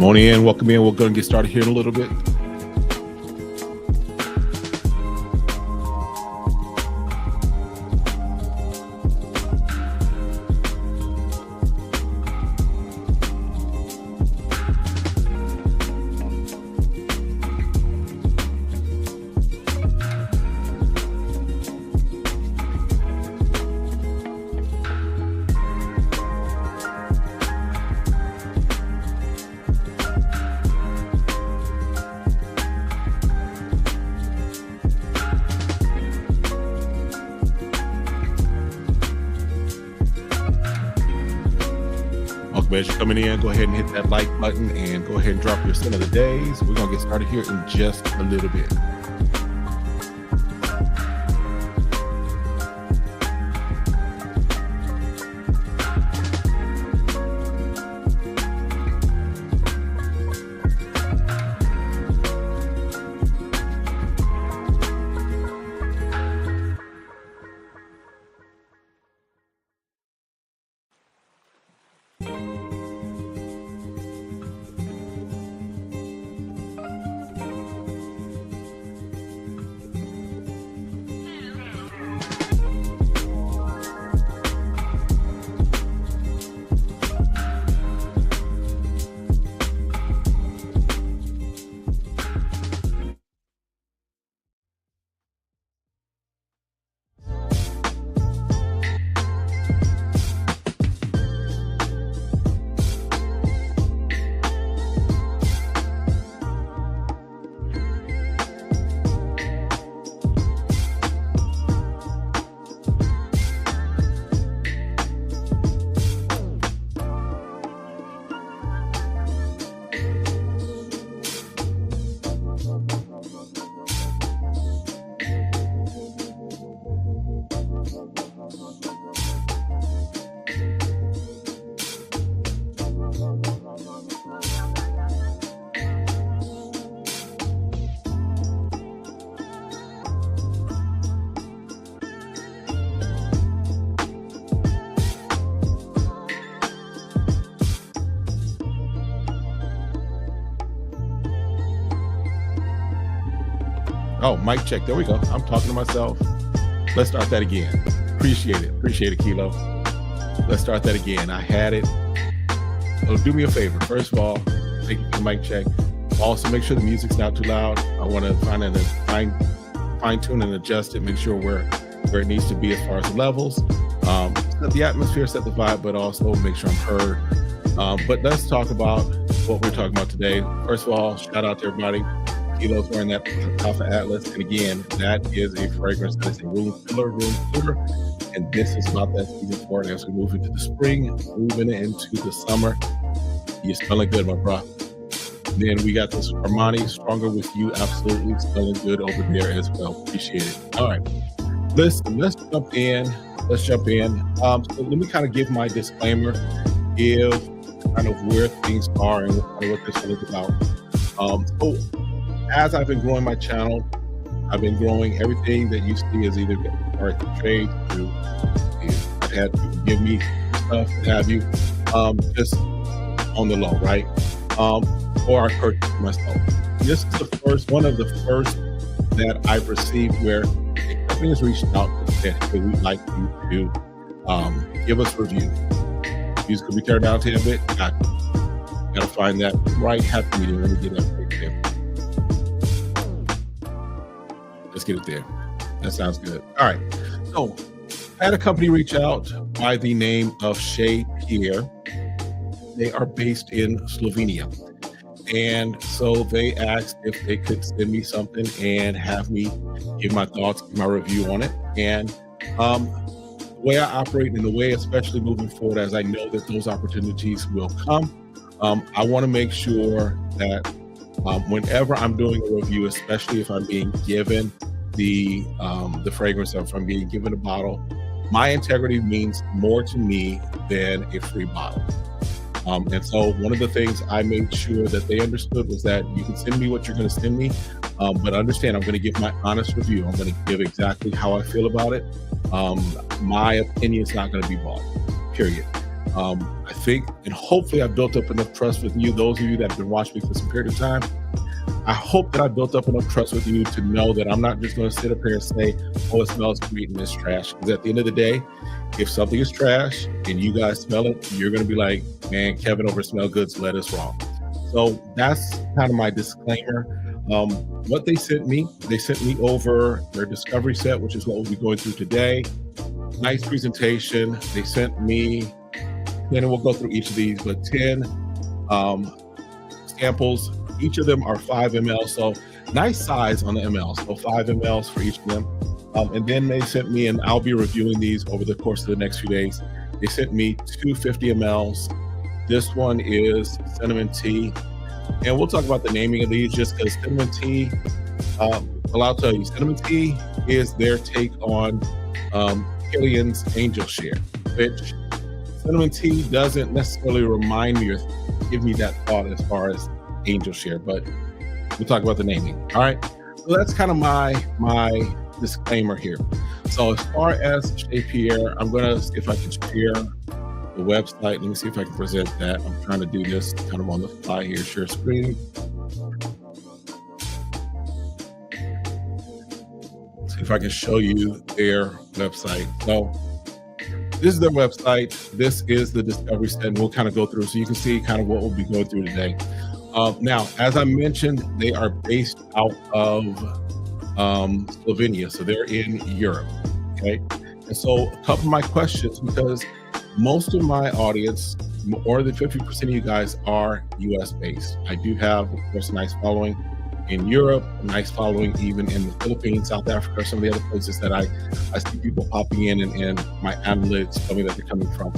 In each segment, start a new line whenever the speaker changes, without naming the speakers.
Come on in, welcome in. We're going to get started here in a little bit. As you're coming in, go ahead and hit that like button and go ahead and drop your scent of the days. We're going to get started here in just a little bit. Oh, mic check. There we go. I'm talking to myself. Let's start that again. Appreciate it. Appreciate it, Kilo. Let's start that again. I had it. So do me a favor. First of all, thank you for the mic check. Also, make sure the music's not too loud. I want to fine tune and adjust it. Make sure where it needs to be as far as the levels. Set the atmosphere, set the vibe, but also make sure I'm heard. But let's talk about what we're talking about today. First of all, shout out to everybody. Kilo's wearing that Alpha Atlas, and again, that is a fragrance that is a room filler, and this is about that season for it as we move into the spring, moving into the summer. You're smelling good, my bro. Then we got this Armani Stronger With You, absolutely smelling good over there as well. Appreciate it. All right, let's jump in. So let me kind of give my disclaimer, give kind of where things are and what this one is about. So as I've been growing my channel, I've been growing everything that you see is either art trade to I've had people give me stuff, what have you, just on the low, right? Or I purchased myself. This is one of the first that I've received where a company has reached out and said, hey, we'd like you to give us a review. Reviews could be turned down to a bit. Gotta find that right happy medium. Let me get that right there. Let's get it there. That sounds good. All right. So I had a company reach out by the name of Chez Pierre. They are based in Slovenia. And so they asked if they could send me something and have me give my thoughts, my review on it. And the way I operate and the way, especially moving forward, as I know that those opportunities will come, I want to make sure that whenever I'm doing a review, especially if I'm being given the fragrance, or if I'm being given a bottle, my integrity means more to me than a free bottle. And so one of the things I made sure that they understood was that you can send me what you're going to send me, but understand I'm going to give my honest review. I'm going to give exactly how I feel about it. My opinion is not going to be bought, period. I think, and hopefully I've built up enough trust with you, those of you that have been watching me for some period of time. I hope that I built up enough trust with you to know that I'm not just going to sit up here and say, oh, it smells great and it's trash. Because at the end of the day, if something is trash and you guys smell it, you're going to be like, man, Kevin over SmellGoodz led us wrong. So that's kind of my disclaimer. What they sent me over their Discovery Set, which is what we'll be going through today. Nice presentation. They sent me, and we'll go through each of these, but 10 samples. Each of them are 5 ml, so nice size on the ml, so 5 mls for each of them. And then they sent me, and I'll be reviewing these over the course of the next few days. They sent me 2 50 mls. This one is cinnamon tea. And we'll talk about the naming of these just because cinnamon tea, well, I'll tell you, cinnamon tea is their take on Killian's Angel Share, which cinnamon tea doesn't necessarily remind me or give me that thought as far as Angel Share, but we'll talk about the naming. All right. So that's kind of my disclaimer here. So as far as Chez Pierre, I'm going to see if I can share the website. Let me see if I can present that. I'm trying to do this kind of on the fly here. Share screen. See if I can show you their website. So this is their website. This is the Discovery Set, and we'll kind of go through so you can see kind of what we'll be going through today. Now, as I mentioned, they are based out of Slovenia, so they're in Europe. Okay, and so a couple of my questions, because most of my audience, more than 50% of you guys are US based. I do have, of course, a nice following in Europe, a nice following even in the Philippines, South Africa, some of the other places that I see people popping in and my analytics tell me that they're coming from.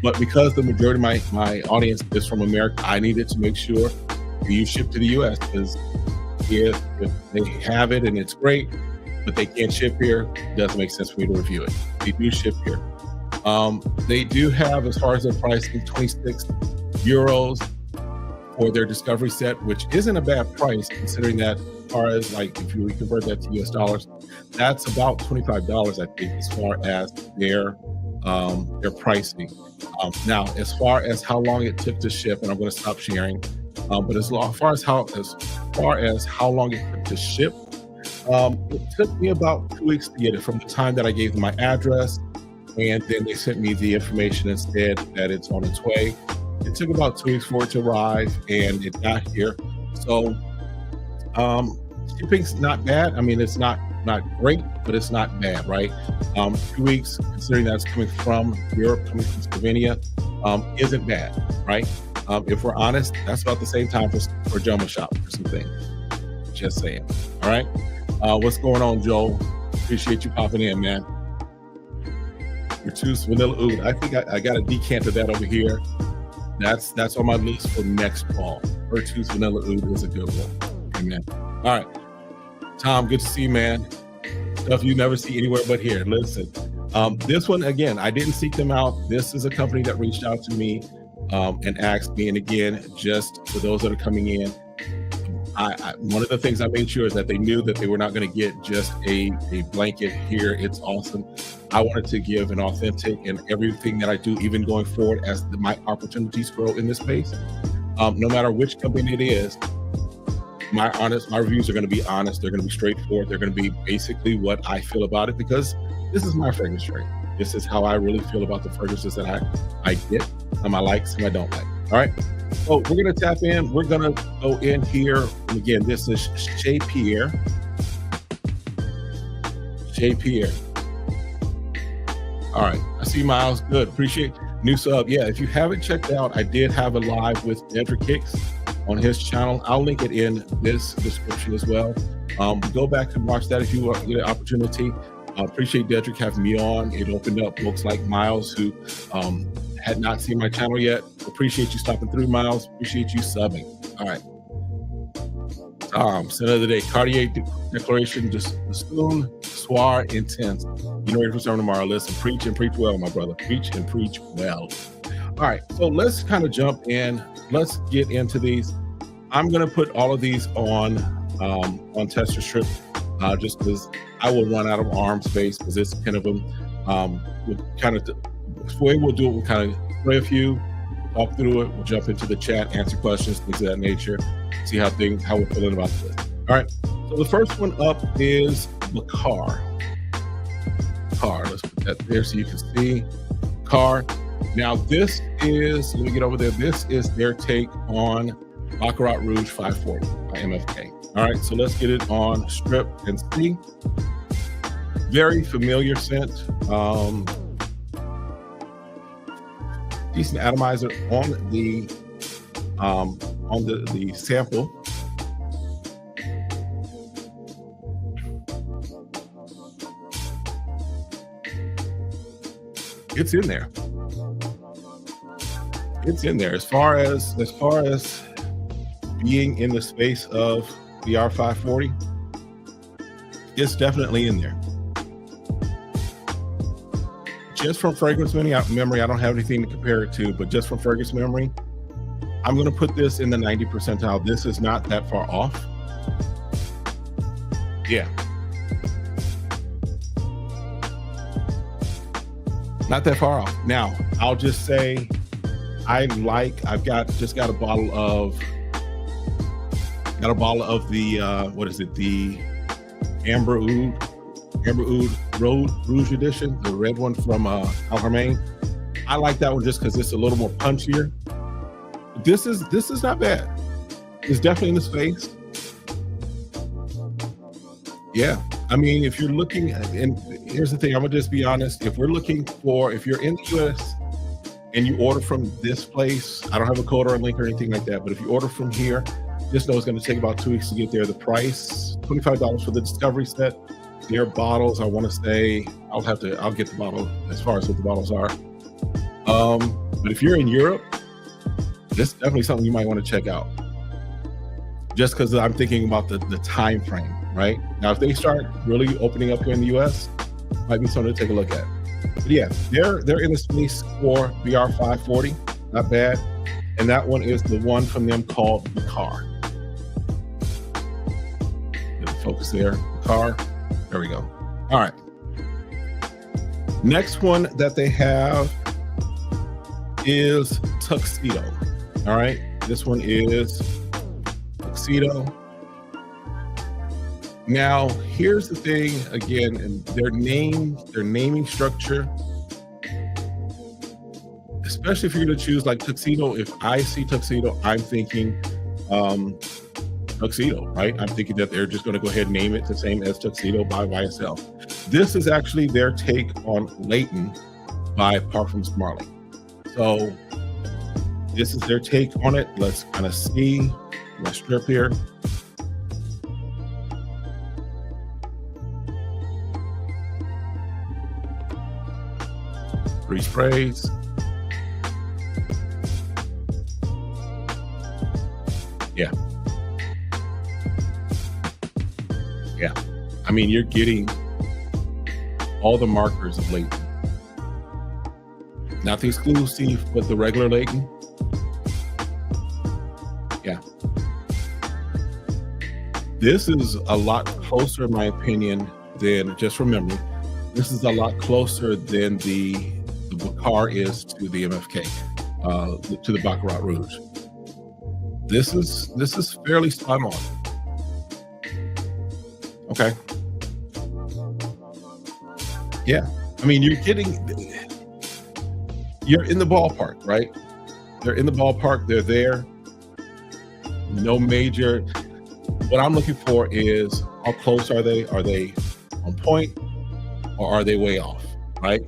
But because the majority of my audience is from America, I needed to make sure you ship to the US, because if they have it and it's great, but they can't ship here, it doesn't make sense for me to review it. They do ship here. They do have, as far as their pricing, 26 euros for their Discovery Set, which isn't a bad price considering that, as far as like if you convert that to US dollars, that's about $25, I think, as far as their pricing. Now, as far as how long it took to ship, and I'm going to stop sharing, but as far as how long it took to ship, it took me about 2 weeks to get it from the time that I gave them my address, and then they sent me the information and said that it's on its way. It took about 2 weeks for it to arrive, and it got here. So shipping's not bad. I mean, it's not great, but it's not bad, right? 2 weeks, considering that's coming from Europe, coming from Slovenia, isn't bad, right? If we're honest, that's about the same time for Joma Shop for some things. Just saying. All right. What's going on, Joel? Appreciate you popping in, man. Vertu's Vanilla Oud. I think I got a decant of that over here. That's on my list for next fall. Vertu's Vanilla Oud is a good one. Amen. All right. Tom, good to see you, man. Stuff you never see anywhere but here. Listen, this one, again, I didn't seek them out. This is a company that reached out to me and asked me. And again, just for those that are coming in, one of the things I made sure is that they knew that they were not going to get just a blanket here. It's awesome. I wanted to give an authentic, and everything that I do, even going forward as my opportunities grow in this space, no matter which company it is, my reviews are going to be honest. They're going to be straightforward. They're going to be basically what I feel about it, because this is my fragrance trade. This is how I really feel about the fragrances that I get. Some I like, some I don't like. All right. So we're going to tap in. We're going to go in here. And again, this is Chez Pierre. Chez Pierre. All right. I see Miles. Good. Appreciate new sub. Yeah. If you haven't checked out, I did have a live with Dedrick Hicks on his channel. I'll link it in this description as well. Go back and watch that if you get an opportunity. I appreciate Dedrick having me on. It opened up folks like Miles who had not seen my channel yet. Appreciate you stopping through, Miles. Appreciate you subbing. All right. Scent of the day, Cartier Declaration, just Spoon, Soir, Intense. You know, for starting tomorrow. Listen, preach and preach well, my brother. Preach and preach well. All right. So let's kind of jump in. Let's get into these. I'm going to put all of these on tester strip just because I will run out of arm space because it's 10 of them. We'll kind of, the way we'll do it, we'll kind of spray a few, talk through it. We'll jump into the chat, answer questions, things of that nature, see how we're feeling about this. All right. So the first one up is the car. Let's put that there so you can see car. Now this is, let me get over there. This is their take on Baccarat Rouge 540 by MFK. All right, so let's get it on strip and see. Very familiar scent. Decent atomizer on the sample. It's in there. It's in there. As far as being in the space of the R540, it's definitely in there. Just from fragrance memory, I don't have anything to compare it to, but just from fragrance memory, I'm going to put this in the 90 percentile. This is not that far off. Yeah. Not that far off. Now, I'll just say I've just got a bottle of the what is it? The Amber Oud Rouge edition, the red one from Al Harmain. I like that one just because it's a little more punchier. This is not bad. It's definitely in the space. Yeah. I mean, if you're looking, and here's the thing, I'm gonna just be honest. If you're in the US and you order from this place, I don't have a code or a link or anything like that, but if you order from here, just know it's gonna take about 2 weeks to get there. The price, $25 for the Discovery Set. Their bottles, I wanna say, I'll get the bottle as far as what the bottles are. But if you're in Europe, this is definitely something you might wanna check out. Just because I'm thinking about the time frame, right? Now, if they start really opening up here in the US, might be something to take a look at. But yeah, they're in the space for BR 540, not bad. And that one is the one from them called the car. Get the focus there, the car. There we go. All right. Next one that they have is Tuxedo. All right, this one is Tuxedo. Now, here's the thing, again, and their naming structure, especially if you're going to choose like Tuxedo. If I see Tuxedo, I'm thinking Tuxedo, right? I'm thinking that they're just going to go ahead and name it the same as Tuxedo by itself. This is actually their take on Leighton by Parfums Marley. So this is their take on it. Let's kind of see my strip here. 3 sprays. Yeah. Yeah. I mean, you're getting all the markers of Leighton. Not the exclusive, but the regular Leighton. Yeah. This is a lot closer, in my opinion, than, just from memory, this is a lot closer than the Baccarat is to the MFK, to the Baccarat Rouge. This is fairly spot on. Okay. Yeah. I mean, you're in the ballpark, right? They're in the ballpark. They're there. No major. What I'm looking for is, how close are they? Are they on point, or are they way off, right?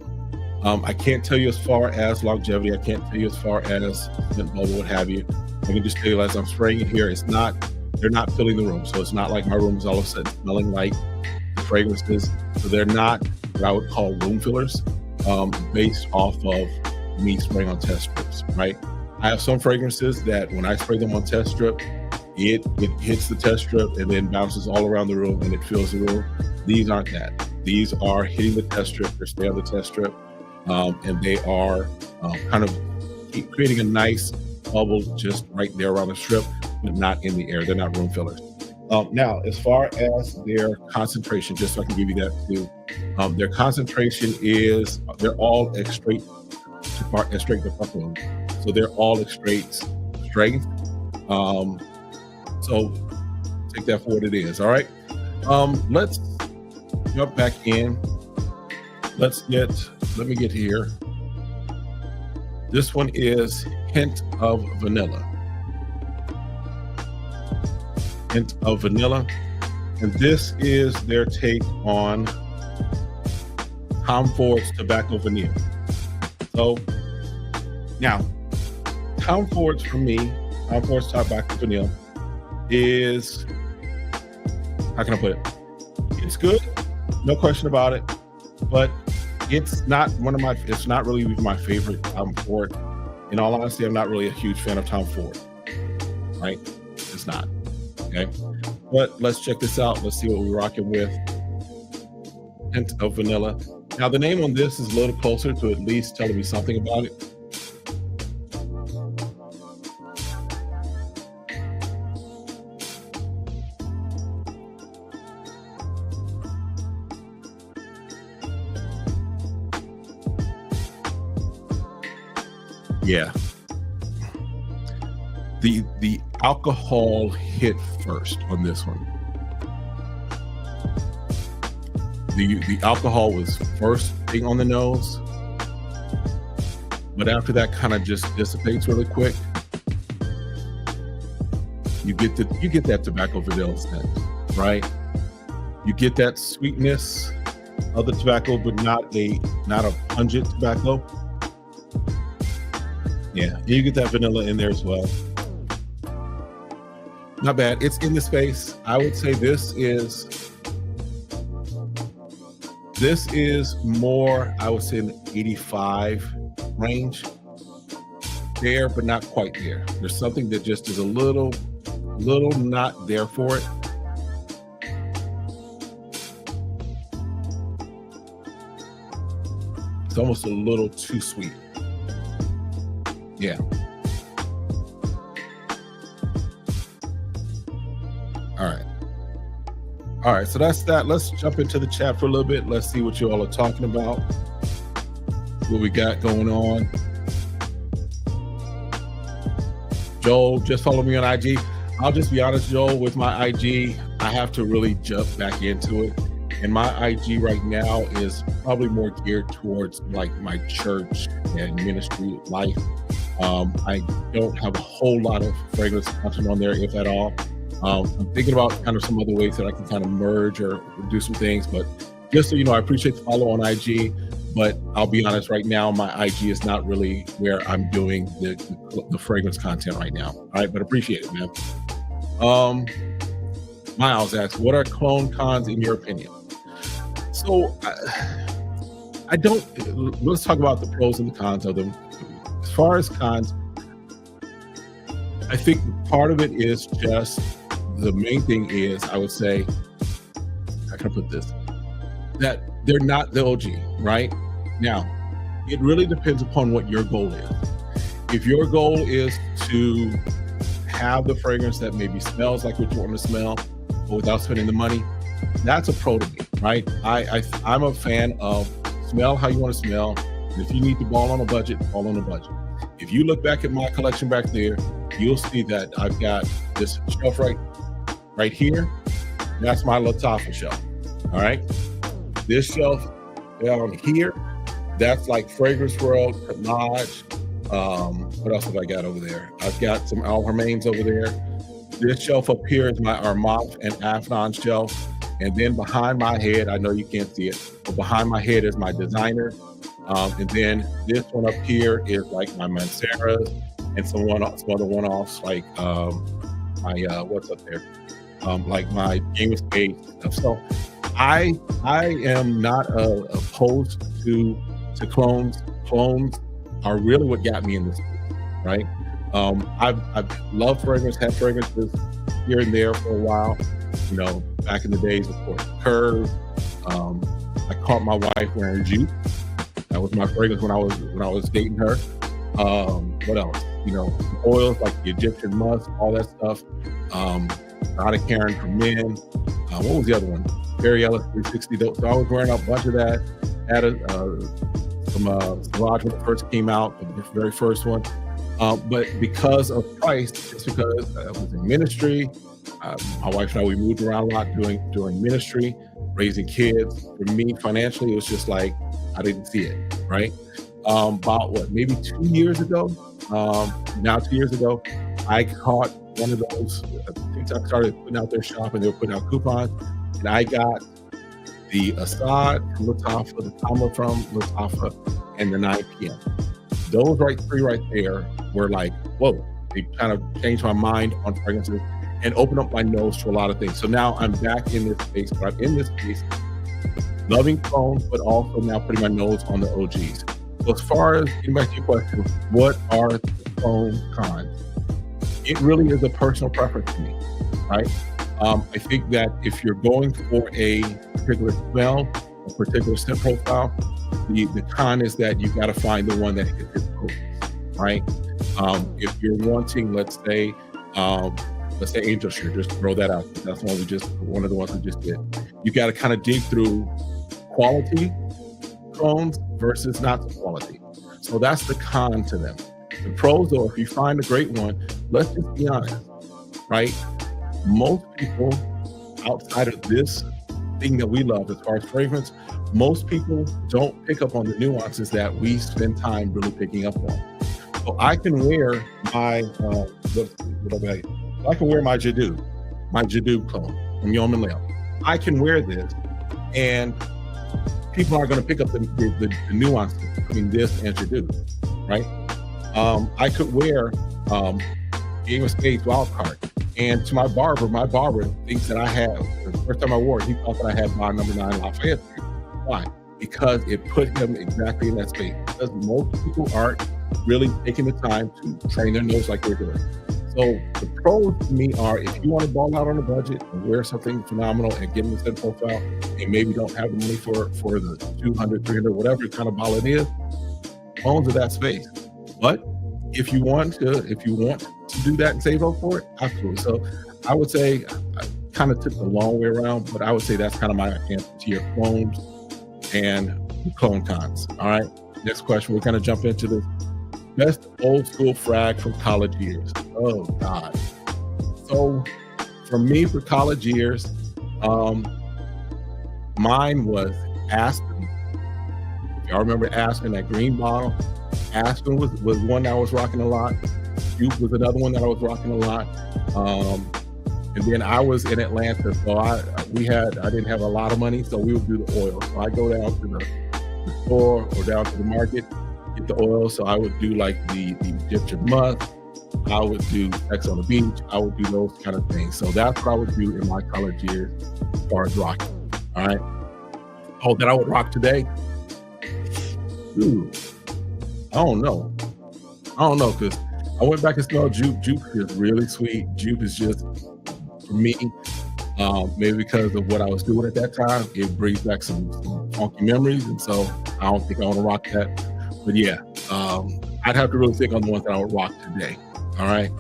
I can't tell you as far as longevity. I can't tell you as far as scent bubble, what have you. I can just tell you, as I'm spraying it here, they're not filling the room. So it's not like my room is all of a sudden smelling like the fragrances. So they're not what I would call room fillers, based off of me spraying on test strips, right? I have some fragrances that when I spray them on test strip, it hits the test strip and then bounces all around the room and it fills the room. These aren't that. These are hitting the test strip, they stay on the test strip, and they are kind of creating a nice bubble just right there around the strip, but not in the air. They're not room fillers. Now, as far as their concentration, just so I can give you that too, their concentration is, they're all extract and strength to parfum. So they're all strength. So take that for what it is. All right. Let's jump back in. Let me get here. This one is Hint of Vanilla. Hint of Vanilla. And this is their take on Tom Ford's Tobacco Vanilla. So now, Tom Ford's Tobacco Vanilla is, how can I put it? It's good, no question about it, but it's not really my favorite Tom Ford. In all honesty, I'm not really a huge fan of Tom Ford, right? It's not, okay? But let's check this out. Let's see what we're rocking with. Hint of Vanilla. Now, the name on this is a little closer to at least telling me something about it. Yeah. The alcohol hit first on this one. The alcohol was first thing on the nose, but after that kind of just dissipates really quick. You get that tobacco vanilla scent, right? You get that sweetness of the tobacco, but not a pungent tobacco. Yeah, you get that vanilla in there as well. Not bad. It's in the space. I would say this is more, I would say, an 85 range. There, but not quite there. There's something that just is a little not there for it. It's almost a little too sweet. Yeah. All right, so that's that. Let's jump into the chat for a little bit. Let's see what you all are talking about. What we got going on. Joel, just follow me on IG. I'll just be honest, Joel, with my IG, I have to really jump back into it. And my IG right now is probably more geared towards like my church and ministry life. I don't have a whole lot of fragrance content on there, if at all. I'm thinking about kind of some other ways that I can kind of merge or do some things, but just so you know, I appreciate the follow on IG, but I'll be honest, right now, my IG is not really where I'm doing the fragrance content right now. All right, but appreciate it, man. Miles asks, what are cologne cons in your opinion? So let's talk about the pros and the cons of them. As far as cons, I think part of it is just, the main thing is, I would say, how can I put this? That they're not the OG, right? Now, it really depends upon what your goal is. If your goal is to have the fragrance that maybe smells like what you want to smell, but without spending the money, that's a pro to me, right? I'm a fan of smell how you want to smell. And if you need to ball on a budget, ball on a budget. If you look back at my collection back there, you'll see that I've got this shelf right here. That's my Lattafa shelf. All right. This shelf down here, that's like Fragrance World, Collage. What else have I got over there? I've got some Alhermains over there. This shelf up here is my Armaf and Afnan shelf. And then behind my head, I know you can't see it, but behind my head is my designer. And then this one up here is like my Manceras and some other one-offs, like my what's up there, like my James Gate stuff. So I am not opposed to clones. Clones are really what got me in this, right? I've loved fragrance, had fragrances here and there for a while. You know, back in the days, of course, Curve. I caught my wife wearing Jupe. That was my fragrance when I was dating her. What else? You know, oils like the Egyptian musk, all that stuff. Donna Karen for men. What was the other one? Barry Ellis 360. So I was wearing a bunch of that. Had Garage when it first came out, the very first one. But because of price, it's because I was in ministry. My wife and I, we moved around a lot doing ministry, raising kids. For me, financially, it was just like, I didn't see it, right? About maybe 2 years ago, now 2 years ago, I caught one of those, TikTok started putting out their shop and they were putting out coupons, and I got the Assad from Lattafa, the Tama from Lattafa, and the 9 p.m. Those three right there were like, whoa, they kind of changed my mind on fragrances and opened up my nose to a lot of things. So now I'm back in this space, but I'm in this space loving clones, but also now putting my nose on the OGs. So as far as getting back to your question, what are the clone cons? It really is a personal preference to me, right? I think that if you're going for a particular smell, a particular scent profile, the con is that you got to find the one that hits its potency, right? If you're wanting, let's say Angel Share, just throw that out. That's one of the ones we just did. You got to kind of dig through quality clones versus not the quality. So that's the con to them. The pros, though, if you find a great one, let's just be honest, right? Most people outside of this thing that we love as far as fragrance, most people don't pick up on the nuances that we spend time really picking up on. So I can wear my I can wear my Jadoo clone from Yeoman Leo. I can wear this, and people aren't going to pick up the nuances between this and Jadoo, right? I could wear Game of Spades Wild Card, and to my barber thinks that I have, the first time I wore it, he thought that I had my number 9 Lafayette. Why? Because it put him exactly in that space. Because most people aren't really taking the time to train their nose like we're doing. So the pros to me are, if you want to ball out on a budget and wear something phenomenal and get in the scent profile, and maybe don't have the money for the 200, 300, whatever kind of bottle it is, clones are that space. But if you want to do that and save up for it, absolutely. So I would say, I kind of took the long way around, but I would say that's kind of my answer to your clones and clone cons. All right. Next question. We're going to jump into the best old school frag from college years. Oh God. So for me, for college years, mine was Aspen. If y'all remember Aspen, that green bottle. Aspen was one that I was rocking a lot. Duke was another one that I was rocking a lot. And then I was in Atlanta, so I didn't have a lot of money, so we would do the oil. So I go down to the store or down to the market, get the oil. So I would do like the Egyptian musk. I would do Sex on the Beach. I would do those kind of things. So that's what I would do in my college years as far as rocking. All right. Oh, that I would rock today? Ooh, I don't know, because I went back and smelled Jupe. Jupe is really sweet. Jupe is just, for me, maybe because of what I was doing at that time, it brings back some funky memories, and so I don't think I want to rock that. But yeah, I'd have to really think on the ones that I would rock today. All right.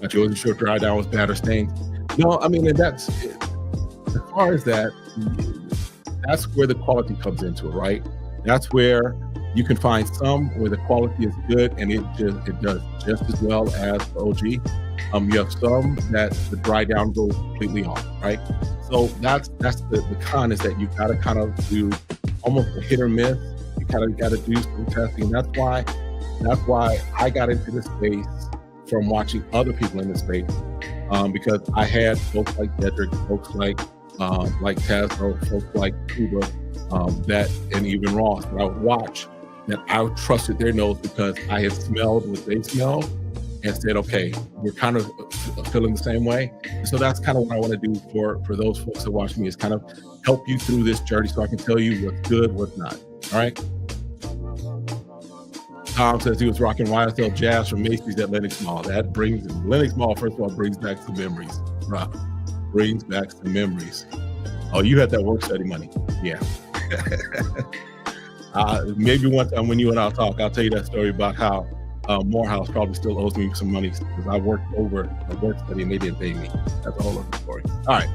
But you wasn't sure if Dry Down was bad or stained. No, I mean, and that's it. As far as that, that's where the quality comes into it, right? That's where you can find some where the quality is good and it does just as well as the OG. You have some that the dry down goes completely off, right? So that's the con, is that you got to kind of do almost a hit or miss. You kind of got to do some testing. And that's why I got into this space from watching other people in this space, because I had folks like Dedrick, folks like Tazro, folks like Kuba, that, and even Ross, that I would watch, that I trusted their nose because I had smelled what they smelled and said, okay, we're kind of feeling the same way. And so that's kind of what I want to do for those folks that watch me, is kind of help you through this journey so I can tell you what's good, what's not. All right. Tom says he was rocking YSL Jazz from Macy's at Lenox Mall. That brings, Lenox Mall, first of all, brings back some memories. Right. Brings back some memories. Oh, you had that work study money. Yeah. Maybe one time when you and I'll talk, I'll tell you that story about how Morehouse probably still owes me some money because I worked over a work study and they didn't pay me. That's a whole other story. All right,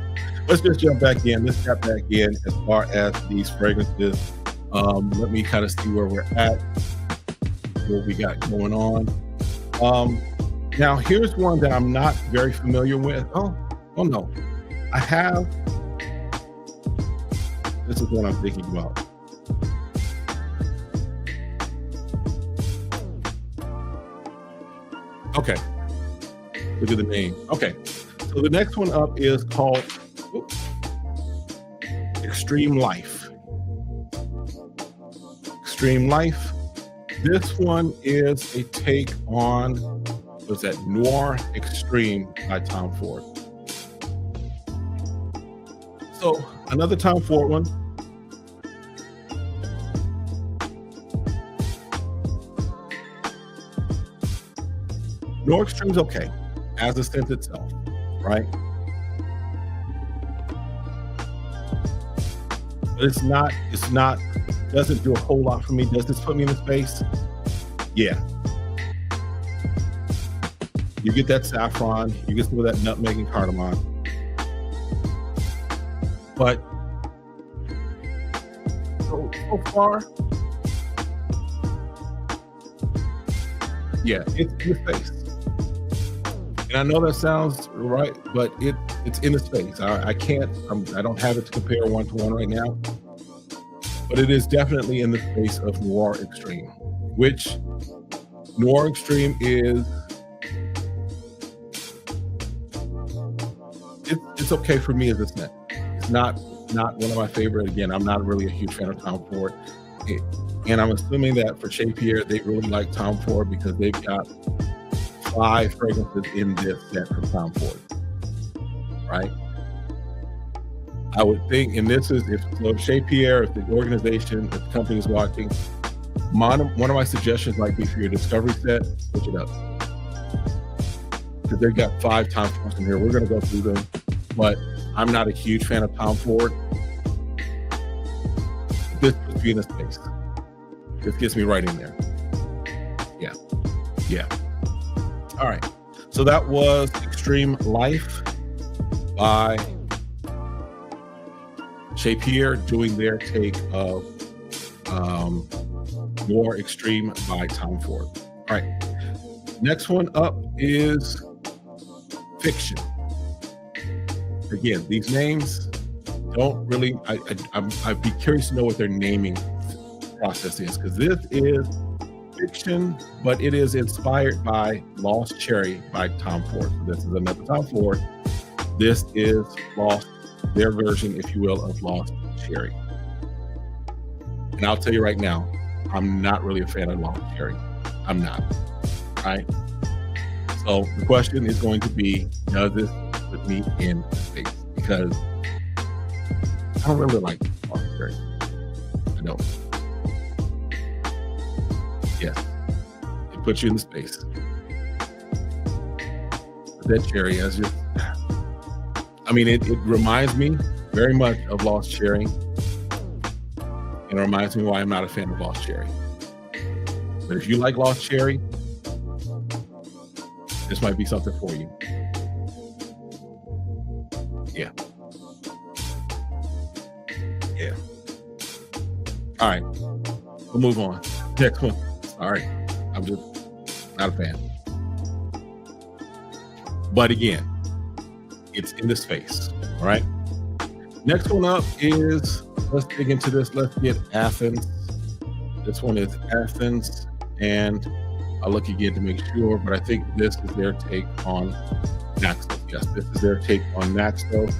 let's just jump back in. Let's tap back in as far as these fragrances. Let me kind of see where we're at, what we got going on. Now here's one that I'm not very familiar with. Oh no, I have. This is what I'm thinking about. Okay, look at the name. Okay, so the next one up is called Extreme Life. Extreme Life. This one is a take on, what's that, Noir Extreme by Tom Ford. So another Tom Ford one. Noir Extreme's okay as a scent itself, right? But it's not, doesn't do a whole lot for me. Does this put me in the space? Yeah. You get that saffron, you get some of that nutmeg and cardamom. But so far, yeah, it's in the space. And I know that sounds right, but it's in the space. I don't have it to compare one-to-one right now, but it is definitely in the space of Noir Extreme, which Noir Extreme is, it's okay for me as a scent. It's not one of my favorite. Again, I'm not really a huge fan of Tom Ford. And I'm assuming that for Chez Pierre, they really like Tom Ford because they've got 5 fragrances in this set from Tom Ford, right? I would think, and this is, if Chez Pierre, if the organization, if the company is watching, one of my suggestions might be for your Discovery set, switch it up. Because they've got 5 Tom Fords in here. We're going to go through them, but I'm not a huge fan of Tom Ford. This puts me in a space. This gets me right in there. Yeah. All right. So that was Extreme Life by Chez Pierre doing their take of Noir Extreme by Tom Ford. All right. Next one up is Fiction. Again, these names don't really, I'd be curious to know what their naming process is, because this is fiction, but it is inspired by Lost Cherry by Tom Ford. So this is another Tom Ford. This is Lost, their version, if you will, of Lost Cherry. And I'll tell you right now, I'm not really a fan of Lost Cherry. I'm not, right? So the question is going to be, does this put me in space? Because I don't really like Lost Cherry. I don't. Yes, it puts you in the space. That cherry is just, it reminds me very much of Lost Cherry. And it reminds me why I'm not a fan of Lost Cherry. But if you like Lost Cherry, this might be something for you. Yeah. All right, we'll move on. Next one. All right, I'm just not a fan. But again, it's in the space. All right. Next one up is, let's dig into this. Let's get Athens. This one is Athens, and I'll look again to make sure, but I think this is their take on Naxos. Yes, this is their take on Naxos.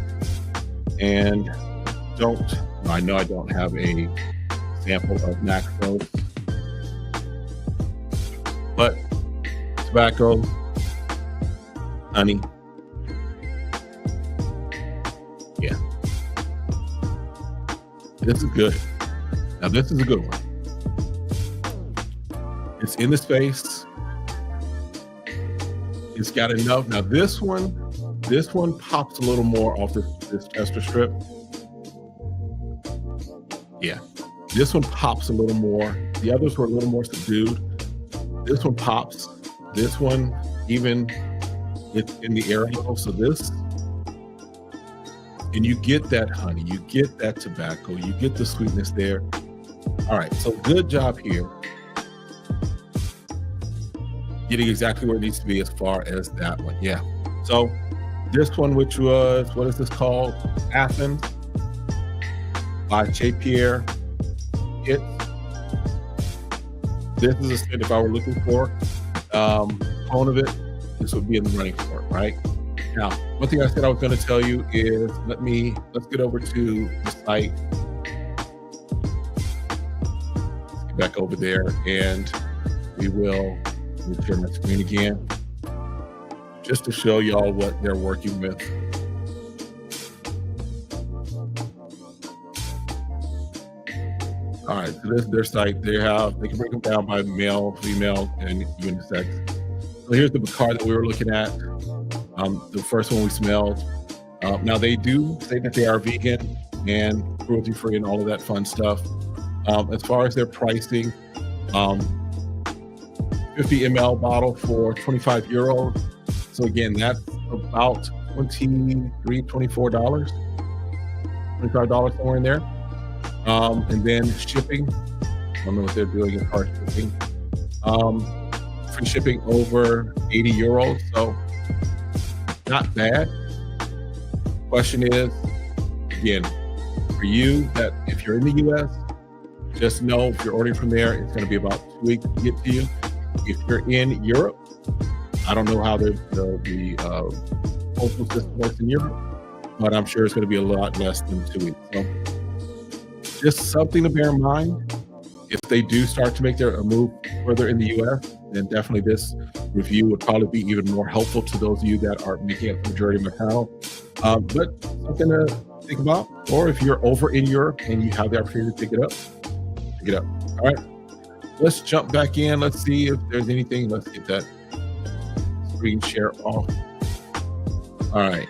And I know I don't have a sample of Naxos, but tobacco, honey. Yeah. This is good. Now this is a good one. It's in the space. It's got enough. Now this one pops a little more off this tester strip. Yeah. This one pops a little more. The others were a little more subdued. This one pops. This one, even it's in the air a little. So this, and you get that honey, you get that tobacco, you get the sweetness there. All right, so good job here. Getting exactly where it needs to be as far as that one. Yeah. So this one, which was, what is this called? Athens by Chez Pierre. This is a scent if I were looking for clone of it, this would be in the running for it, right? Now, one thing I said I was going to tell you is let's get over to the site. Let's get back over there and we will share my screen again just to show y'all what they're working with. All right, so this is their site. They can break them down by male, female, and unisex. So here's the card that we were looking at. The first one we smelled. Now they do say that they are vegan and cruelty-free and all of that fun stuff. As far as their pricing, 50 ml bottle for 25 euros. So again, that's about $23, $24, $25 somewhere in there. And then shipping, I don't know what they're doing in hard shipping. Free shipping over 80 euros, so not bad. Question is, again, for you, that if you're in the US, just know if you're ordering from there, it's going to be about 2 weeks to get to you. If you're in Europe, I don't know how the postal system works in Europe, but I'm sure it's going to be a lot less than 2 weeks. So just something to bear in mind. If they do start to make their move further in the US, then definitely this review would probably be even more helpful to those of you that are making up the majority of my panel. But something to think about. Or if you're over in Europe and you have the opportunity to pick it up, pick it up. All right, let's jump back in. Let's see if there's anything. Let's get that screen share off. All right.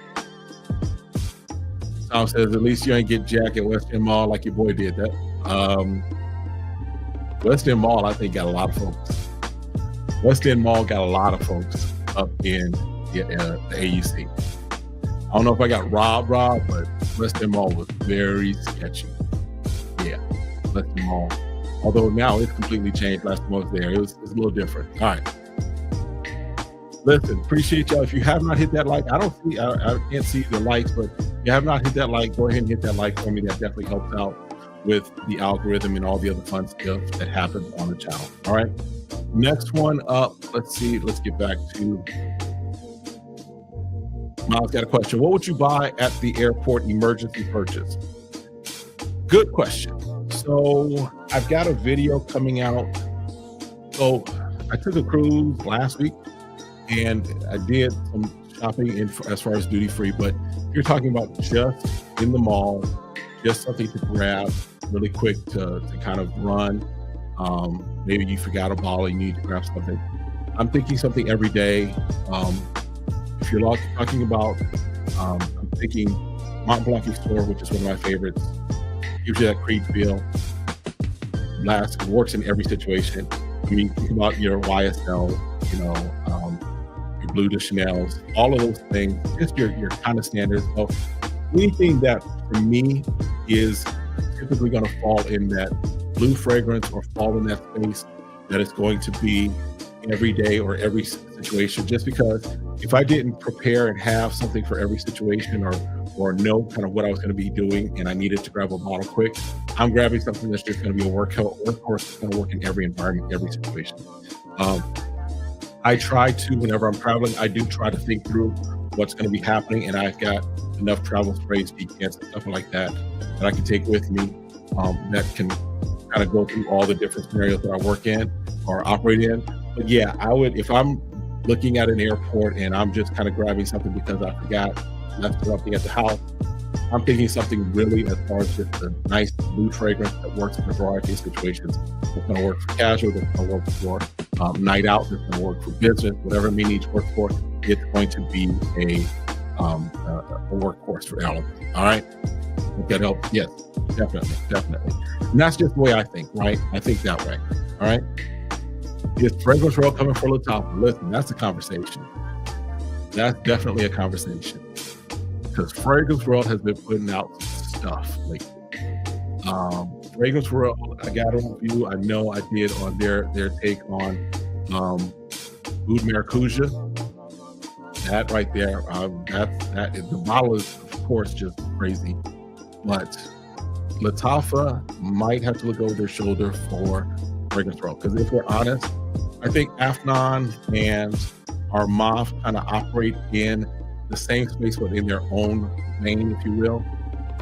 Tom says, at least you ain't get Jack at West End Mall like your boy did that. West End Mall, I think, got a lot of folks. West End Mall got a lot of folks up in the AUC. I don't know if I got robbed, but West End Mall was very sketchy. Yeah, West End Mall. Although now it's completely changed. Last time I was there, it's a little different. All right. Listen, appreciate y'all. If you have not hit that like, I can't see the likes, but if you have not hit that like, go ahead and hit that like for me. That definitely helps out with the algorithm and all the other fun stuff that happens on the channel. All right. Next one up, let's see. Let's get back to Miles. Got a question. What would you buy at the airport emergency purchase? Good question. So I've got a video coming out. So I took a cruise last week and I did some shopping as far as duty free, but you're talking about just in the mall, just something to grab really quick to kind of run. Maybe you forgot a bottle, you need to grab something. I'm thinking something every day. If you're talking about, I'm thinking Mont Blanc store, which is one of my favorites. Gives you that creed feel. Lasts, works in every situation. I mean, think about your YSL, your Blue de Chanel's, all of those things, just your kind of standards. So anything that for me is typically going to fall in that blue fragrance or fall in that space that is going to be every day or every situation, just because if I didn't prepare and have something for every situation or know kind of what I was going to be doing and I needed to grab a bottle quick, I'm grabbing something that's just going to be a workhorse that's going to work in every environment, every situation. I try to, whenever I'm traveling, I do try to think through what's going to be happening, and I've got enough travel sprays, decants, and stuff like that I can take with me that can kind of go through all the different scenarios that I work in or operate in. But yeah, I would, if I'm looking at an airport and I'm just kind of grabbing something because I forgot, left something at the house, I'm thinking something really as far as just a nice blue fragrance that works in a variety of situations. It's going to work for casual, it's going to work for night out, it's going to work for business, whatever it may need to work for, it's going to be a workhorse for all of us. All right? That helps? Yes, definitely. And that's just the way I think, right? I think that way. All right? Is Fragrance World coming for Latasha? Listen, that's a conversation. That's definitely a conversation. Because Fragrance World has been putting out stuff lately. Fragrance World, I got a review. I know I did on their take on Oud Maracuja. That right there, the bottle is of course just crazy, but Lattafa might have to look over their shoulder for Fragrance World, because if we're honest, I think Afnan and Armaf kind of operate in the same space, but in their own lane, if you will.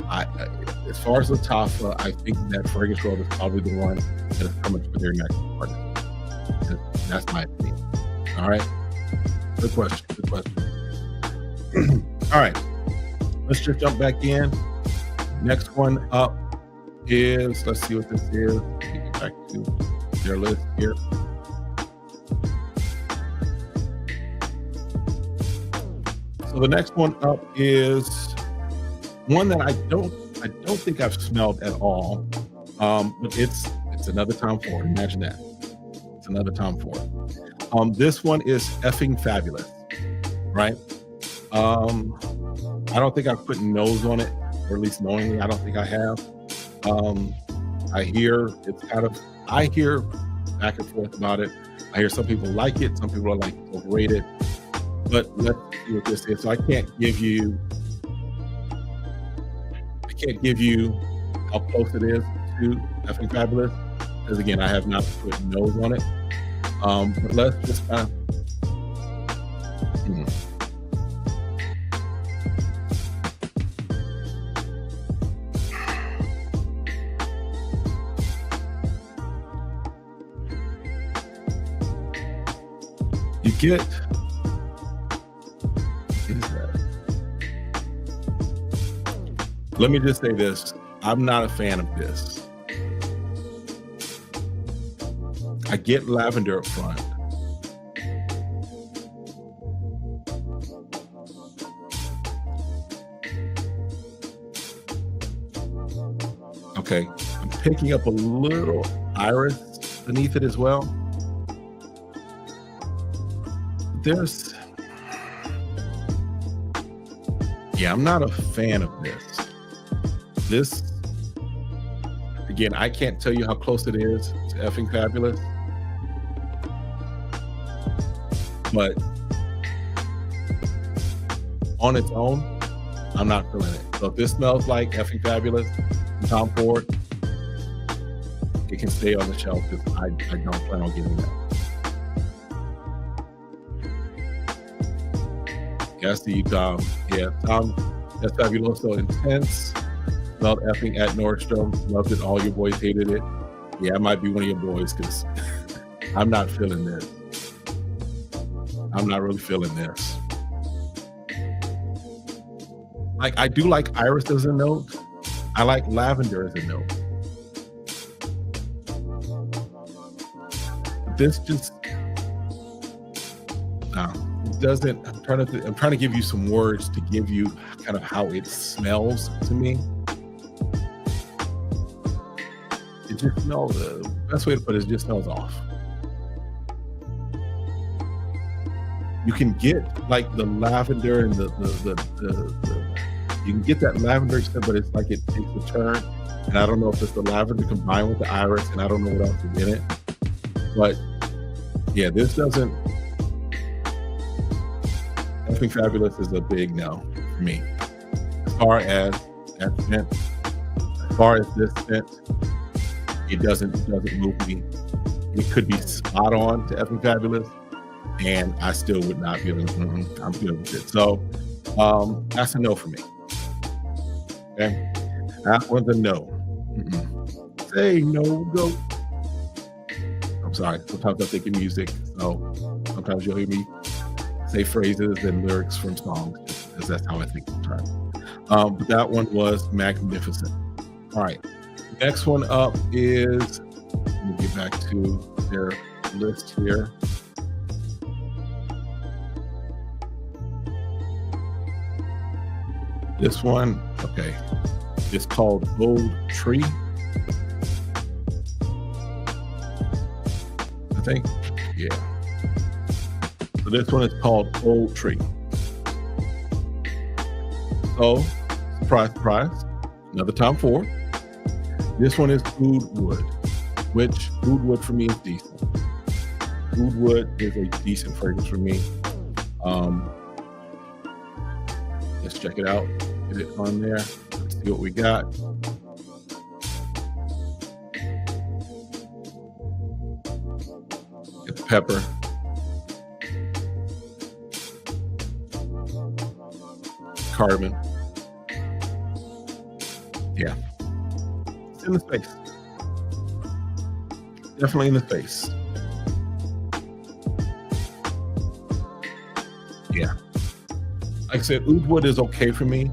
As far as Lattafa, I think that Fragrance World is probably the one that is coming for their next party. That's my opinion. All right. Good question. All right. Let's just jump back in. Next one up is, let's see what this is. Get back to their list here. So the next one up is one that I don't think I've smelled at all, but it's another Tom Ford. Imagine that. It's another Tom Ford. This one is effing fabulous, right? I don't think I've put nose on it, or at least knowingly, I don't think I have. I hear back and forth about it. I hear some people like it, some people are like overrated. But let's see what this is. So I can't give you how close it is to effing fabulous, because again, I have not put nose on it. But let's just you get. Let me just say this. I'm not a fan of this. I get lavender up front. Okay, I'm picking up a little iris beneath it as well. I'm not a fan of this. This, again, I can't tell you how close it is to effing fabulous, but on its own, I'm not feeling it. So if this smells like effing fabulous from Tom Ford, it can stay on the shelf, because I don't plan on getting that. Yeah, I see you, Tom. Yeah, Tom, that's Fabuloso Intense. Smelled effing at Nordstrom. Loved it. All your boys hated it. Yeah, I might be one of your boys, because I'm not feeling this. I'm not really feeling this. Like, I do like iris as a note. I like lavender as a note. This just, it doesn't. I'm trying to give you some words to give you kind of how it smells to me. It just smells. The best way to put it is, it just smells off. You can get like the lavender and the you can get that lavender scent, but it's like it takes a turn. And I don't know if it's the lavender combined with the iris, and I don't know what else is in it. But yeah, this doesn't. Effing Fabulous is a big no for me. As far as that scent, as far as this scent, it doesn't move me. It could be spot on to Effing Fabulous, and I still would not be able to. I'm good with it. So that's a no for me. Okay, that one's a no. Say no, go. I'm sorry. Sometimes I think in music, so sometimes you'll hear me say phrases and lyrics from songs, because that's how I think sometimes. But that one was magnificent. All right. Next one up is, let me get back to their list here. This one, okay, it's called Old Tree, I think. Yeah. So this one is called Old Tree. So, surprise, surprise, another Tom Ford. This one is Oud Wood, which Oud Wood for me is decent. Oud Wood is a decent fragrance for me. Let's check it out. Get it on there. Let's see what we got. Get the pepper. Cardamom. Yeah. It's in the face. Definitely in the face. Yeah. Like I said, Oud Wood is okay for me.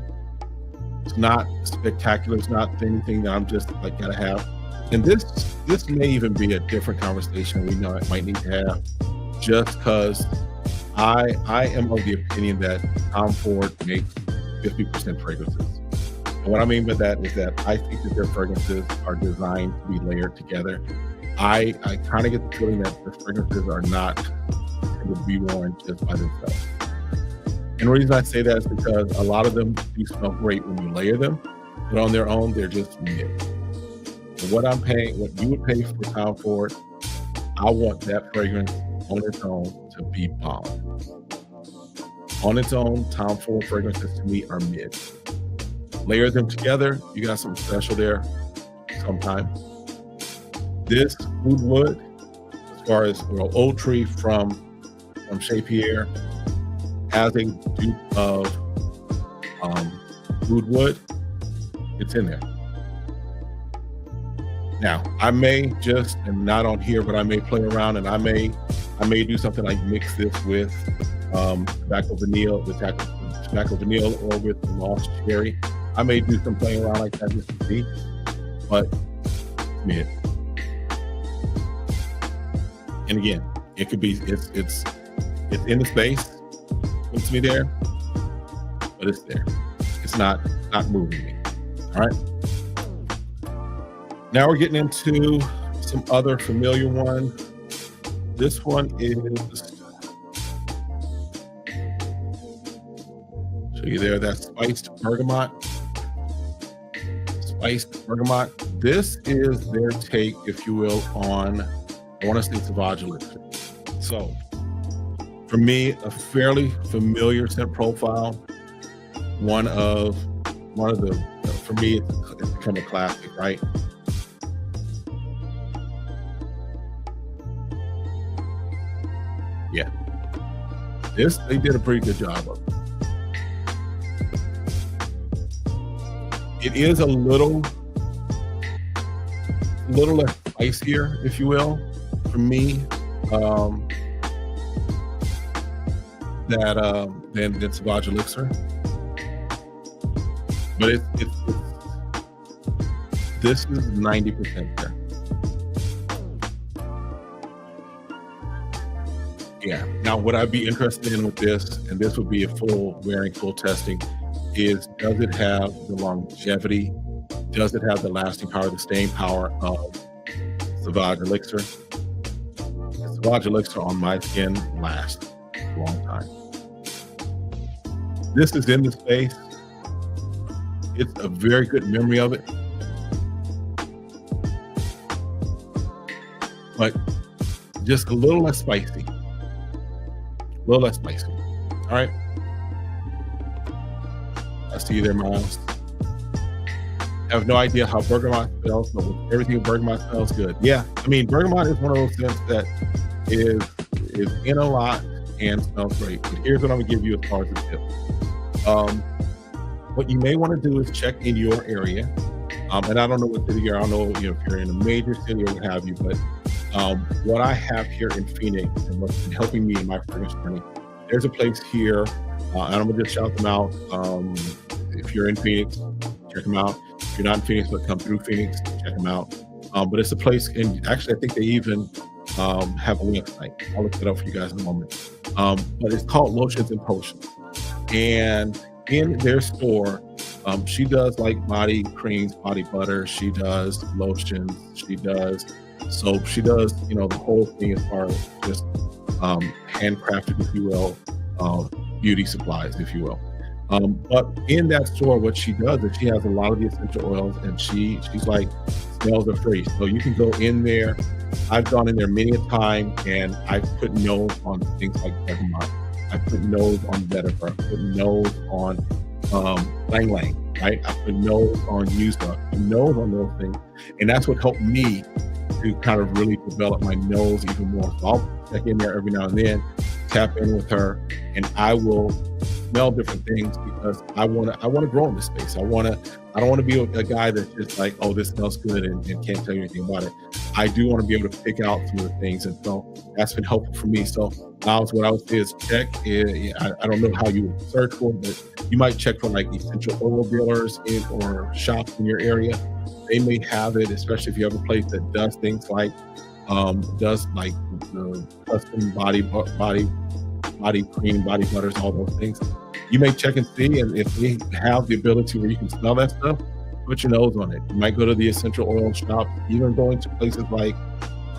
It's not spectacular. It's not anything that I'm just like gotta have. And this may even be a different conversation we know it might need to have, just because I am of the opinion that Tom Ford makes 50% fragrances. And what I mean by that is that I think that their fragrances are designed to be layered together. I kind of get the feeling that the fragrances are not to be worn just by themselves. And the reason I say that is because a lot of them do smell great when you layer them, but on their own, they're just mid. And what you would pay for Tom Ford, I want that fragrance on its own to be bomb. On its own, Tom Ford fragrances to me are mid. Layer them together, you got something special there sometime. This Oud Wood, as far as Old Tree from Chez Pierre, as a dupe of Oud Wood, it's in there. Now, I may just, and not on here, but I may play around and I may do something like mix this with tobacco vanille, or with the lost cherry. I may do some playing around like that just to see, but mid. And again, it could be it's in the space. Puts me there, but it's there. It's not moving me. All right. Now we're getting into some other familiar one. This one is, show you there, that spiced bergamot. Spiced bergamot. This is their take, if you will, on, I want to say, Sauvage Elixir. So, for me, a fairly familiar scent profile. One of the, for me, it's become a classic, right? Yeah. This, they did a pretty good job of. It is a little less spicier, if you will, for me. Than Sauvage Elixir, but this is 90% there. Yeah. Now, what I'd be interested in with this, and this would be a full testing, is does it have the longevity? Does it have the lasting power, the staying power of Sauvage Elixir? Sauvage Elixir on my skin lasts a long time. This is in the space. It's a very good memory of it. But just a little less spicy. A little less spicy. All right. I see you there, Miles. I have no idea how bergamot smells, but with everything bergamot smells good. Yeah, I mean, bergamot is one of those scents that is in a lot and smells great. But here's what I'm gonna give you as far as the tip. What you may want to do is check in your area. And I don't know what city you're, I don't know, if you're in a major city or what have you, but what I have here in Phoenix and what's been helping me in my fragrance journey, there's a place here, and I'm gonna just shout them out. If you're in Phoenix, check them out. If you're not in Phoenix, but come through Phoenix, check them out. But it's a place, and actually I think they even have a website. I'll look it up for you guys in a moment. But it's called Lotions and Potions. And in their store, she does like body creams, body butter. She does lotions. She does soap. She does, the whole thing as far as just handcrafted, if you will, beauty supplies, if you will. But in that store, what she does is she has a lot of the essential oils, and she's like Nails are free. So you can go in there. I've gone in there many a time, and I put nose on things like bergamot. I put nose on vetiver. I put nose on lang lang, right? I put nose on yuza. I put nose on those things. And that's what helped me to kind of really develop my nose even more. So I'll check in there every now and then, tap in with her, and I will smell different things because I want to grow in this space. I don't want to be a guy that's just like, oh, this smells good and can't tell you anything about it. I do want to be able to pick out some of the things, and so that's been helpful for me. So Miles, what I would say is check. I don't know how you would search for it, but you might check for like essential oil dealers or shops in your area. They may have it, especially if you have a place that does things like the custom body cream, body butters, all those things. You may check and see, and if they have the ability where you can smell that stuff, put your nose on it. You might go to the essential oil shop, even going to places like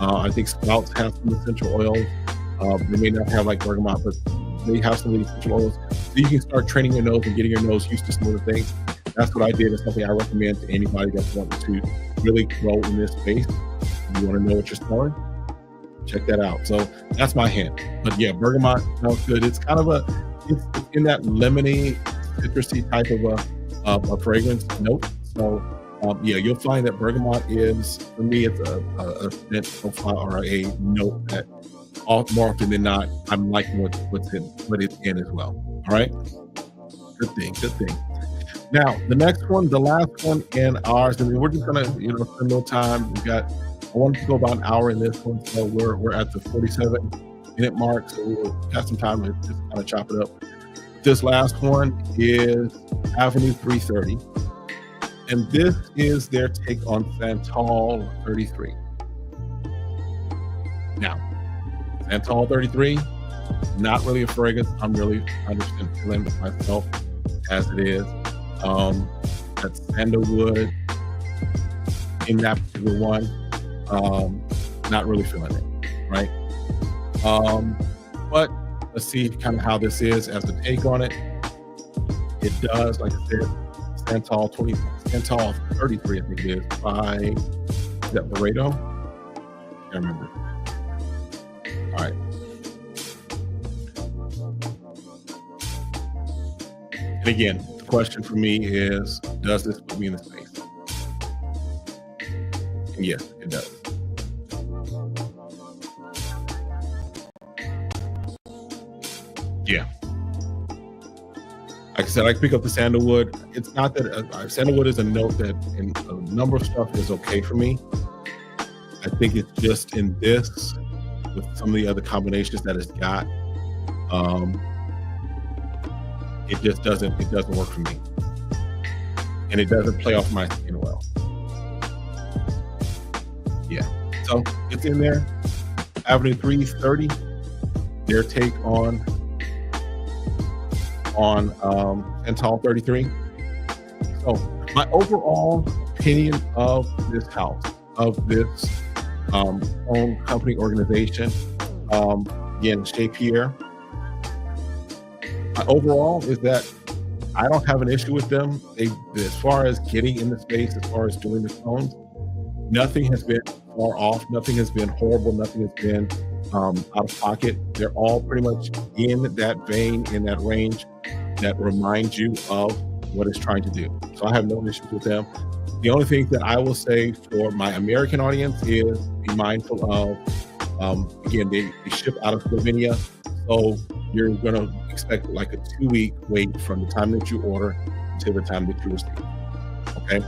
I think Sprouts have some essential oils. They may not have like bergamot, but they have some of the essential oils. So you can start training your nose and getting your nose used to some of the things. That's what I did. It's something I recommend to anybody that's wanting to really grow in this space. You want to know what you're smelling? Check that out. So that's my hint. But yeah, bergamot smells good. It's kind of it's in that lemony, citrusy type of a fragrance note. So yeah, you'll find that bergamot is, for me, it's a scent profile or a note that more often than not, I'm liking what it's in as well. All right. Good thing. Now, the next one, the last one in ours, and we're just gonna, spend a little time. I wanted to go about an hour in this one, so we're at the 47-minute mark, so we'll have some time to just kind of chop it up. This last one is Avenue 330, and this is their take on Santal 33. Now, Santal 33, not really a fragrance. I'm really understanding feeling with myself as it is. That's sandalwood in that particular one. Not really feeling it, right? But let's see kind of how this is as a take on it. It does, like I said, Santal 33, I think it is, by, is that Laredo? I can't remember. All right. And again, the question for me is, does this put me in the space? And yes, it does. Yeah. Like I said, I pick up the sandalwood. It's not that sandalwood is a note that in a number of stuff is okay for me. I think it's just in this, with some of the other combinations that it's got, it just doesn't work for me. And it doesn't play off my skin well. Yeah, so it's in there. Avenue 330, their take on Santal 33. So my overall opinion of this house, of this own company organization, again, Chez Pierre, my overall is that I don't have an issue with them. As far as getting in the space, as far as doing the tones, nothing has been far off. Nothing has been horrible. Nothing has been out of pocket. They're all pretty much in that vein, in that range that reminds you of what it's trying to do. So I have no issues with them. The only thing that I will say for my American audience is be mindful of, again, they ship out of Slovenia. So you're going to expect like a 2-week wait from the time that you order to the time that you receive. Okay.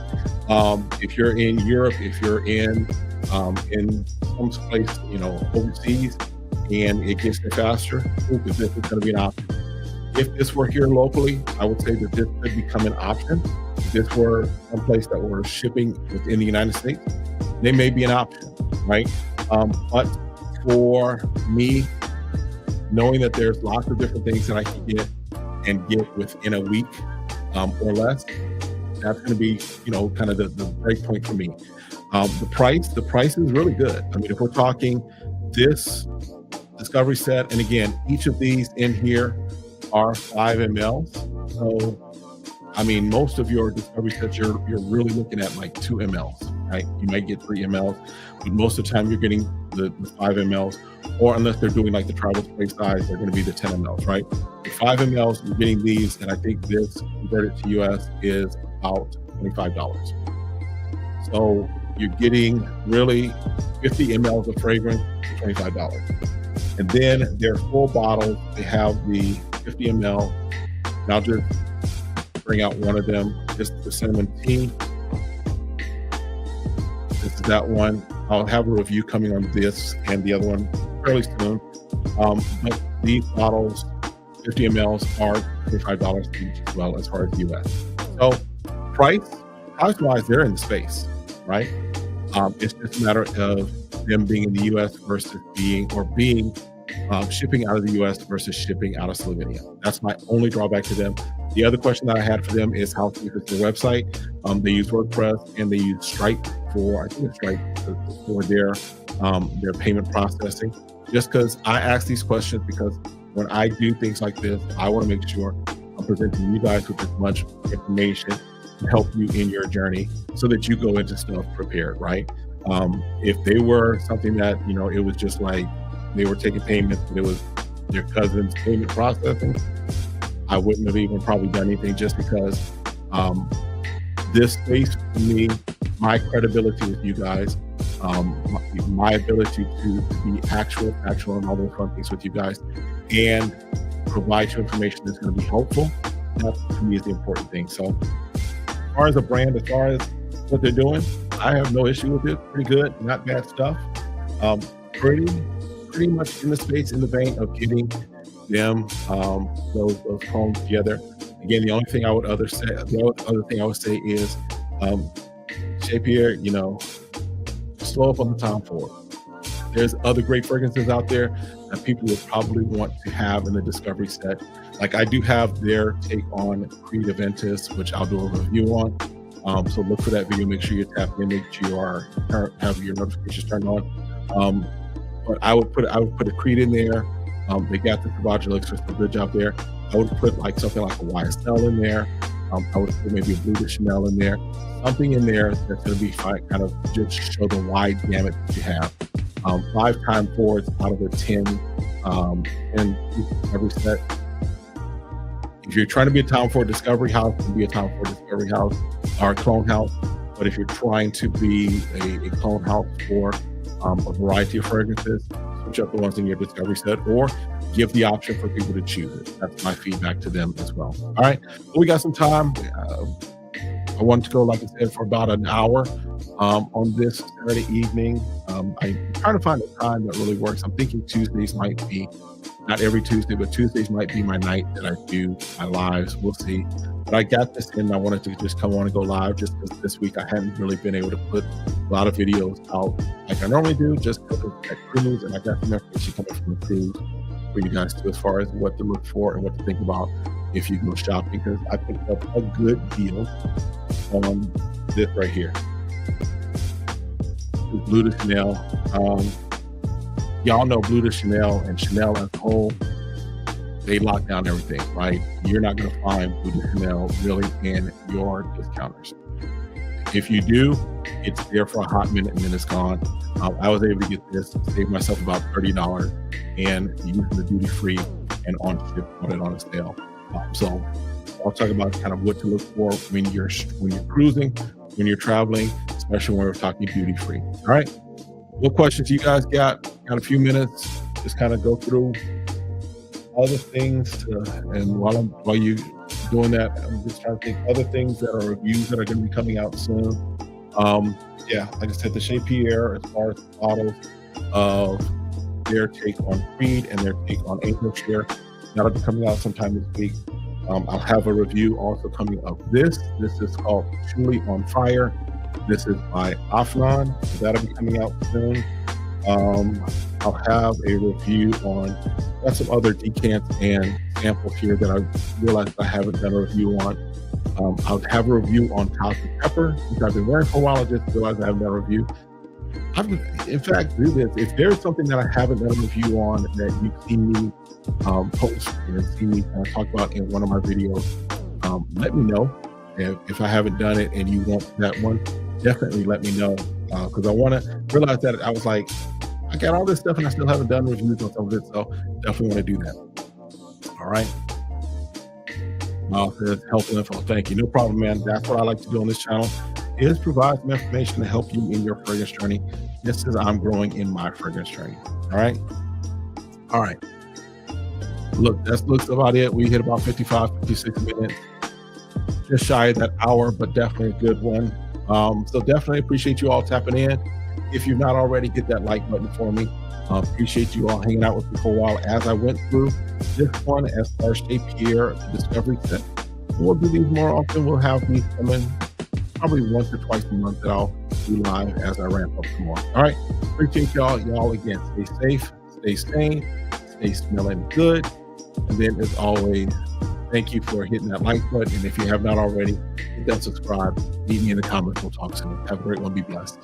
If you're in Europe, if you're in some place, overseas, and it gets there faster, this is going to be an option. If this were here locally, I would say that this could become an option. If this were someplace that were shipping within the United States, they may be an option, right? But for me, knowing that there's lots of different things that I can get within a week or less, that's going to be, kind of the break point for me. The price is really good. I mean, if we're talking this Discovery Set, and again, each of these in here are 5 mLs. So, I mean, most of your Discovery Sets, you're really looking at like 2 mLs. right? You might get 3 mLs, but most of the time you're getting the 5 mLs, or unless they're doing like the travel spray size, they're going to be the 10 mLs, right? The 5 mLs, you're getting these, and I think this converted to US is about $25. So you're getting really 50 mLs of fragrance for $25. And then their full bottles, they have the 50 ml. And I'll just bring out one of them. This is the cinnamon tea. This is that one. I'll have a review coming on this and the other one fairly soon. But these bottles, 50 mLs, are $25 each as well as far as US. So price-wise, they're in the space, right? It's just a matter of them being in the US versus shipping out of the US versus shipping out of Slovenia. That's my only drawback to them. The other question that I had for them is how to use their website. They use WordPress and they use Stripe for their payment processing. Just because I ask these questions, because when I do things like this, I want to make sure I'm presenting you guys with as much information to help you in your journey so that you go into stuff prepared, right? If they were something that, it was just like they were taking payments, but it was their cousin's payment processing, I wouldn't have even probably done anything, just because this space for me, my credibility with you guys, my ability to be actual and all those fun things with you guys and provide you information that's going to be helpful, that to me is the important thing. So as far as a brand, as far as what they're doing, I have no issue with it. Pretty good, not bad stuff. Pretty much in the space, in the vein of getting them those colognes together. Again, the only thing I would say is Chez Pierre, slow up on the Tom Ford. There's other great fragrances out there that people would probably want to have in the Discovery Set. Like I do have their take on Creed Aventus, which I'll do a review on. So look for that video. Make sure you're tapped in. Make sure you have your notifications turned on. But I would put a Creed in there. They got the Sauvage Elixir, so good job there. I would put like something like a YSL in there. I would put maybe a Bleu de Chanel in there. Something in there that's going to be fine, kind of just show the wide gamut that you have. 5 Tom Fords out of the 10 Discovery Set. If you're trying to be a Tom Ford Discovery House, you can be a Tom Ford Discovery House or a clone house. But if you're trying to be a clone house for a variety of fragrances, switch up the ones in your Discovery Set, or give the option for people to choose it. That's my feedback to them as well. All right, well, we got some time. I wanted to go, like I said, for about an hour on this Saturday evening. I'm trying to find a time that really works. I'm thinking Tuesdays might be, not every Tuesday, but Tuesdays might be my night that I do my lives. We'll see. But I got this in. I wanted to just come on and go live just because this week I hadn't really been able to put a lot of videos out like I normally do, just because of that cruise, and I got some information coming from the cruise for you guys too, as far as what to look for and what to think about if you go shopping, because I picked up a good deal on this right here. This Bleu de Chanel. Y'all know Bleu de Chanel and Chanel as a whole, they lock down everything, right? You're not going to find Bleu de Chanel really in your discounters. If you do, it's there for a hot minute and then it's gone. I was able to get this, save myself about $30, and using the duty free and on ship, put it on a sale. So I'll talk about kind of what to look for when you're cruising, when you're traveling, especially when we're talking duty free. All right. What questions you guys got? Got a few minutes. Just kind of go through other things, and while you doing that, I'm just trying to think other things that are reviews that are going to be coming out soon. Yeah, like I said, the Chez Pierre, as far as bottles of their take on Creed and their take on Angel Share, that'll be coming out sometime this week. I'll have a review also coming of this. This is called Truly on Fire. This is by Afnan. That'll be coming out soon. I'll have a review on, got some other decants and samples here that I realized I haven't done a review on. I'll have a review on Toxic Pepper, which I've been wearing for a while. I just realized I haven't done a review. In fact, do this. If there's something that I haven't done a review on that you've seen me post and seen me kind of talk about in one of my videos, let me know. If I haven't done it and you want that one, definitely let me know, because I want to realize that I was like, I got all this stuff and I still haven't done reviews on some of it, so definitely want to do that. All right. Miles says, helpful info. Thank you. No problem, man. That's what I like to do on this channel, is provide some information to help you in your fragrance journey, just as I'm growing in my fragrance journey. All right. All right. Look, that looks about it. We hit about 55, 56 minutes. Just shy of that hour, but definitely a good one. So definitely appreciate you all tapping in. If you've not already, hit that like button for me. Appreciate you all hanging out with me for a while as I went through this one as far as Chez Pierre Discovery Set. We'll do these more often. We'll have these coming probably once or twice a month that I'll do live as I ramp up some more. All right. Appreciate y'all. Y'all again, stay safe, stay sane, stay smelling good. And then as always, thank you for hitting that like button. And if you have not already, hit that subscribe. Meet me in the comments. We'll talk soon. Have a great one. Be blessed.